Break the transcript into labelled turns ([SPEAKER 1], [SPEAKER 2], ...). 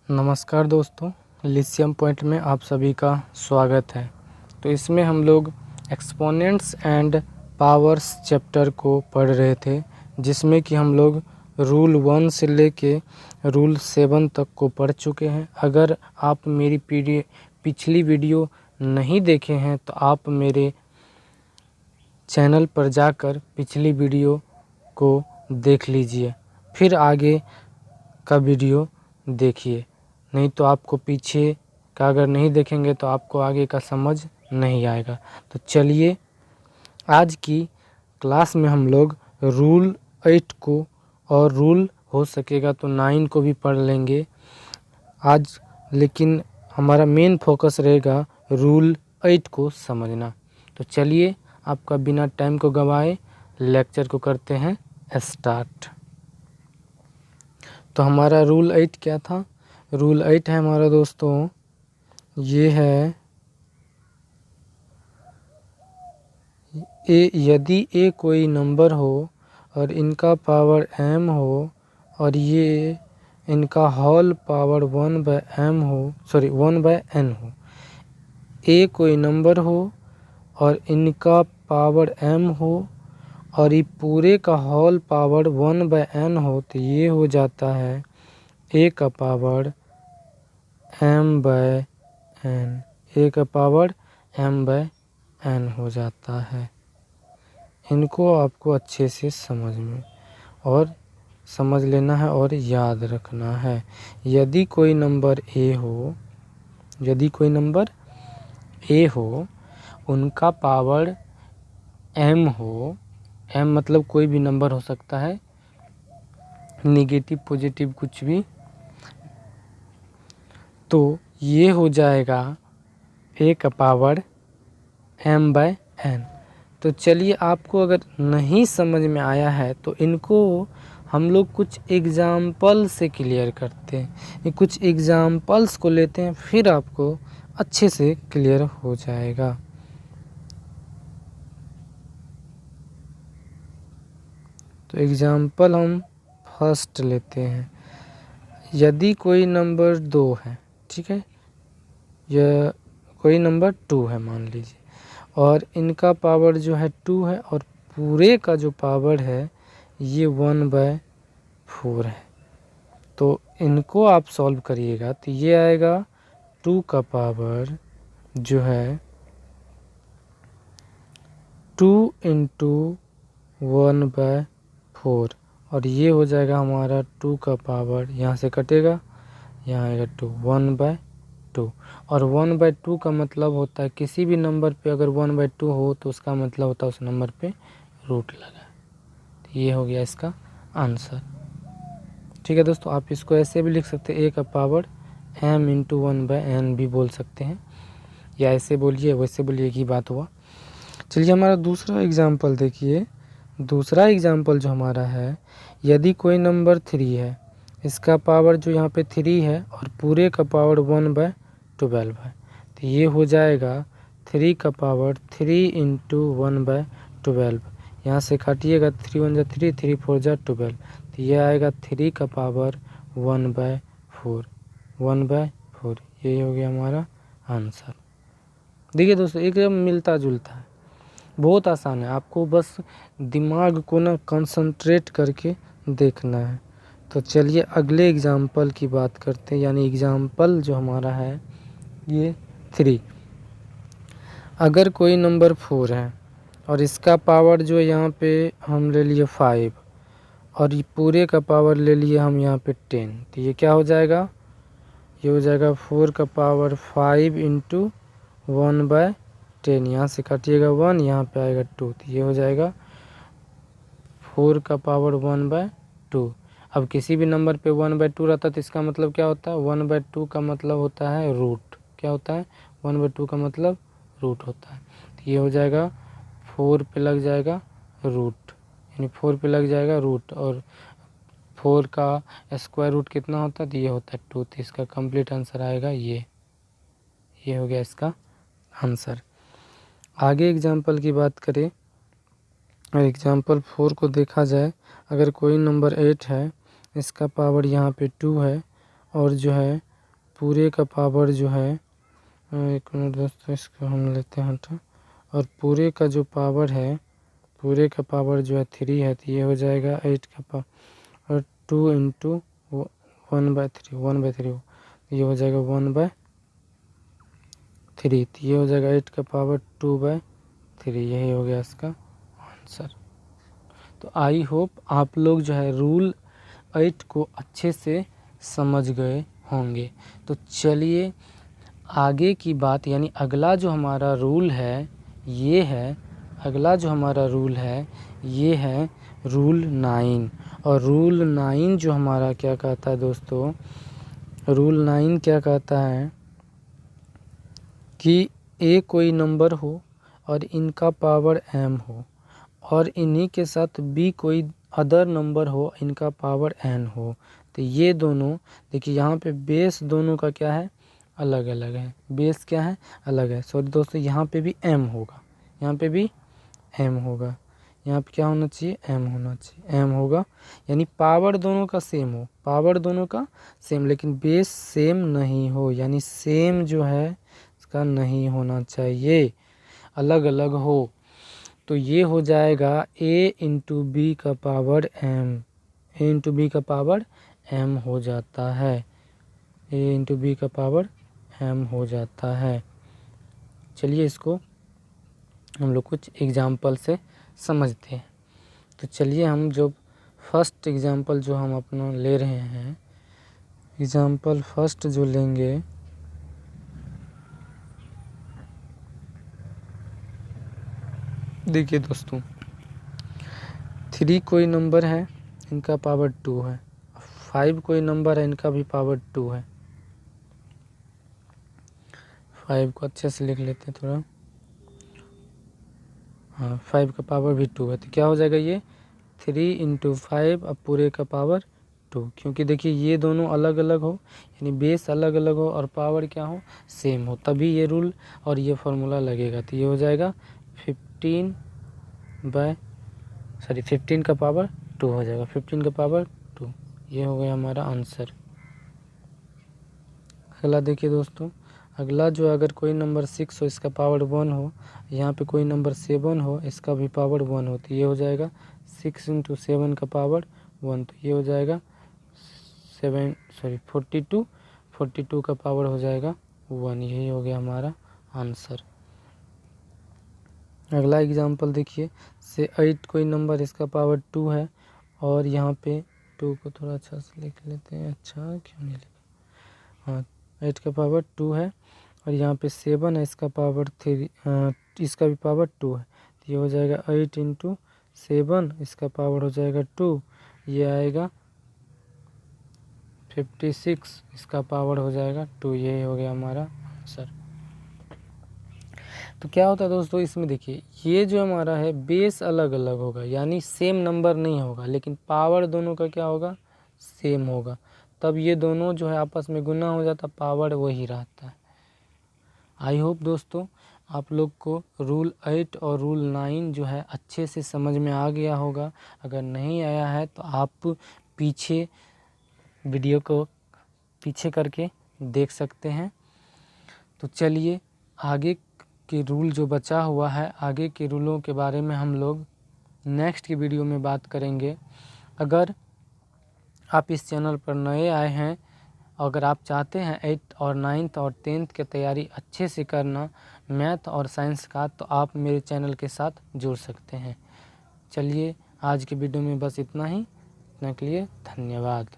[SPEAKER 1] नमस्कार दोस्तों, lithium point में आप सभी का स्वागत है। तो इसमें हम लोग एक्सपोनेंट्स एंड पावर्स चैप्टर को पढ़ रहे थे, जिसमें कि हम लोग रूल 1 से लेके रूल 7 तक को पढ़ चुके हैं। अगर आप मेरी पिछली वीडियो नहीं देखे हैं तो आप मेरे चैनल पर जाकर पिछली वीडियो को देख लीजिए, फिर आगे का वीडियो देखिए। नहीं तो आपको पीछे का अगर नहीं देखेंगे तो आपको आगे का समझ नहीं आएगा। तो चलिए, आज की क्लास में हम लोग रूल 8 को और रूल हो सकेगा तो 9 को भी पढ़ लेंगे आज, लेकिन हमारा मेन फोकस रहेगा रूल 8 को समझना। तो चलिए, आपका बिना टाइम को गंवाए लेक्चर को करते हैं स्टार्ट। तो हमारा रूल 8 क्या था? रूल 8 है हमारा दोस्तों, ये है यदि ए कोई नंबर हो और इनका पावर m हो और ये इनका होल पावर 1/n हो। ए कोई नंबर हो और इनका पावर m हो और ये पूरे का होल पावर 1/n हो, तो ये हो जाता है ए का पावर m/n। ए का पावर m/n हो जाता है। इनको आपको अच्छे से समझ लेना है और याद रखना है। यदि कोई नंबर ए हो, उनका पावर m हो, m मतलब कोई भी नंबर हो सकता है, नेगेटिव पॉजिटिव कुछ भी, तो ये हो जाएगा ए का पावर m/n। तो चलिए, आपको अगर नहीं समझ में आया है तो इनको हम लोग कुछ एग्जाम्पल से क्लियर करते हैं। ये कुछ एग्जाम्पल्स को लेते हैं, फिर आपको अच्छे से क्लियर हो जाएगा। तो एग्जाम्पल हम फर्स्ट लेते हैं। यदि कोई नंबर 2 है, ठीक है, यह कोई नंबर 2 है मान लीजिए, और इनका पावर जो है 2 है और पूरे का जो पावर है ये 1/4 है। तो इनको आप सॉल्व करिएगा तो ये आएगा 2 का पावर जो है 2 × 1/4, और ये हो जाएगा हमारा 2 का पावर, यहाँ से कटेगा, यहाँ आएगा 2 1/2। और 1/2 का मतलब होता है किसी भी नंबर पे अगर 1/2 हो तो उसका मतलब होता है उस नंबर पे रूट लगा है। तो ये हो गया इसका आंसर। ठीक है दोस्तों, आप इसको ऐसे भी लिख सकते हैं, ए का पावर m × 1/n भी बोल सकते हैं, या ऐसे बोलिए वैसे बोलिए, की बात हुआ। चलिए, हमारा दूसरा एग्जाम्पल देखिए। दूसरा एग्जाम्पल जो हमारा है, यदि कोई नंबर 3 है, इसका पावर जो यहाँ पे 3 है और पूरे का पावर 1/12 है, तो ये हो जाएगा 3 का पावर 3 × 1/12। यहाँ से काटिएगा, 3 1 जा 3, 3 4 जा 12, तो ये आएगा 3 का पावर 1/4। यही हो गया हमारा आंसर। देखिए दोस्तों, एकदम मिलता जुलता है, बहुत आसान है, आपको बस दिमाग को ना कंसंट्रेट करके देखना है। तो चलिए अगले एग्जाम्पल की बात करते हैं, यानी एग्जाम्पल जो हमारा है ये 3। अगर कोई नंबर 4 है और इसका पावर जो यहाँ पे हम ले लिए 5 और ये पूरे का पावर ले लिए हम यहाँ पे 10, तो ये क्या हो जाएगा? ये हो जाएगा 4 का पावर 5 × 1/10। यहाँ से काटिएगा 1, यहाँ पे आएगा 2, तो ये हो जाएगा 4 का पावर 1/2। अब किसी भी नंबर पे 1/2 रहता है तो इसका मतलब क्या होता है? 1/2 का मतलब होता है रूट। क्या होता है? 1/2 का मतलब रूट होता है। तो ये हो जाएगा 4 पे लग जाएगा रूट, यानी 4 पे लग जाएगा रूट, और 4 का स्क्वायर रूट कितना होता है? तो ये होता है 2। तो इसका कंप्लीट आंसर आएगा ये हो गया इसका आंसर। आगे एग्जाम्पल की बात करें, एग्जाम्पल 4 को देखा जाए। अगर कोई नंबर 8 है, इसका पावर यहाँ पे 2 है और जो है पूरे का पावर जो है, एक मिनट दोस्तों इसको हम लेते हैं हटा, और पूरे का जो पावर है, पूरे का पावर जो है 3 है, तो ये हो जाएगा 8 का पावर 2 इंटू 1/3, 1/3 ये हो जाएगा 1/3, तो ये हो जाएगा 8 का पावर 2/3, यही हो गया इसका आंसर। तो आई होप आप लोग जो है रूल 8 को अच्छे से समझ गए होंगे। तो चलिए आगे की बात, यानी अगला जो हमारा रूल है ये है, अगला जो हमारा रूल है ये है रूल 9। और रूल 9 जो हमारा क्या कहता है दोस्तों, रूल 9 क्या कहता है कि ए कोई नंबर हो और इनका पावर m हो, और इन्हीं के साथ बी कोई अदर नंबर हो, इनका पावर n हो। तो ये दोनों देखिए यहाँ पे बेस दोनों का क्या है, अलग अलग है, बेस क्या है, अलग है। सॉरी दोस्तों, यहाँ पे भी m होगा, यहाँ पे भी m होगा, यहाँ पे क्या होना चाहिए, m होना चाहिए, m होगा। यानी पावर दोनों का सेम हो, पावर दोनों का सेम, लेकिन बेस सेम नहीं हो, यानी सेम जो है इसका नहीं होना चाहिए, अलग अलग हो। तो ये हो जाएगा a इंटू बी का power m, a into B का पावर m हो जाता है, a इंटू बी का पावर m हो जाता है। चलिए इसको हम लोग कुछ एग्जाम्पल से समझते हैं। तो चलिए हम जो फर्स्ट एग्जाम्पल जो हम अपना ले रहे हैं, एग्जाम्पल फर्स्ट जो लेंगे, देखिए दोस्तों 3 कोई नंबर है, इनका पावर 2 है, 5 कोई नंबर है, इनका भी पावर 2 है। 5 को अच्छे से लिख लेते हैं थोड़ा, हाँ 5 का पावर भी 2 है। तो क्या हो जाएगा ये 3 इंटू 5 अब पूरे का पावर 2, क्योंकि देखिए ये दोनों अलग अलग हो, यानी बेस अलग अलग हो और पावर क्या हो, सेम हो, तभी ये रूल और ये फार्मूला लगेगा। तो ये हो जाएगा 15 का पावर 2 हो जाएगा, 15 का पावर 2, ये हो गया हमारा आंसर। अगला देखिए दोस्तों, अगला जो अगर कोई नंबर 6 हो, इसका पावर 1 हो, यहाँ पे कोई नंबर 7 हो, इसका भी पावर 1 हो, तो ये हो जाएगा 6 इंटू 7 का पावर 1, तो ये हो जाएगा 42 का पावर हो जाएगा 1, यही हो गया हमारा आंसर। अगला एग्जांपल देखिए, से 8 कोई नंबर, इसका पावर 2 है, और यहाँ पे 2 को थोड़ा अच्छा से लिख लेते हैं, अच्छा क्यों नहीं लिखा, हाँ 8 का पावर 2 है, और यहाँ पे 7 है, इसका पावर 3, इसका भी पावर 2 है, तो ये हो जाएगा 8 इंटू 7, इसका पावर हो जाएगा 2, ये आएगा 56, इसका पावर हो जाएगा 2, यही हो गया हमारा आंसर। तो क्या होता है दोस्तों इसमें, देखिए ये जो हमारा है बेस अलग अलग होगा, यानी सेम नंबर नहीं होगा, लेकिन पावर दोनों का क्या होगा, सेम होगा, तब ये दोनों जो है आपस में गुना हो जाता, पावर वही रहता है। आई होप दोस्तों आप लोग को रूल 8 और रूल 9 जो है अच्छे से समझ में आ गया होगा। अगर नहीं आया है तो आप पीछे वीडियो को पीछे करके देख सकते हैं। तो चलिए आगे के रूल जो बचा हुआ है, आगे के रूलों के बारे में हम लोग नेक्स्ट की वीडियो में बात करेंगे। अगर आप इस चैनल पर नए आए हैं, अगर आप चाहते हैं 8th और 9th और 10th की तैयारी अच्छे से करना, मैथ और साइंस का, तो आप मेरे चैनल के साथ जुड़ सकते हैं। चलिए आज की वीडियो में बस इतना ही, इतना के लिए धन्यवाद।